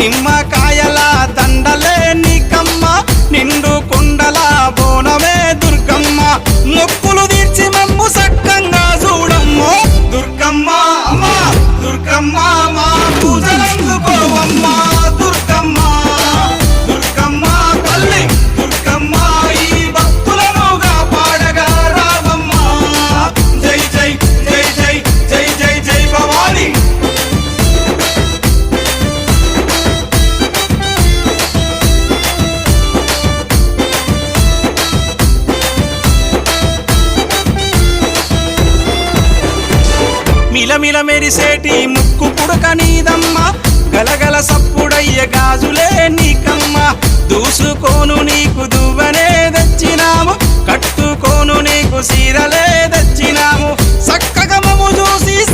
నిమ్మకాయల దండలే నీకమ్మ నిండు కుండల బోనమే దుర్గమ్మ మొక్కులు తీర్చి మమ్ము సక్కంగా చూడమ్మో దుర్గమ్మ అమ్మా దుర్గమ్మ మా పూజలందుకోవమ్మ దుర్గమ్మ దుర్గమ్మ తల్లి దుర్గమ్మ ఈ భక్తులనుగా పాడగా రావమ్మ జై జై జై జై జై జై జై భవాని మిలమిల మెరిసేటి ముక్కు పుడక నీదమ్మ గలగల సప్పుడయ్య గాజులే నీకమ్మ దూసుకోను నీకు దువ్వనే తెచ్చినాము కట్టుకోను నీకు సీరలే తెచ్చినాము చక్కగా మము చూసి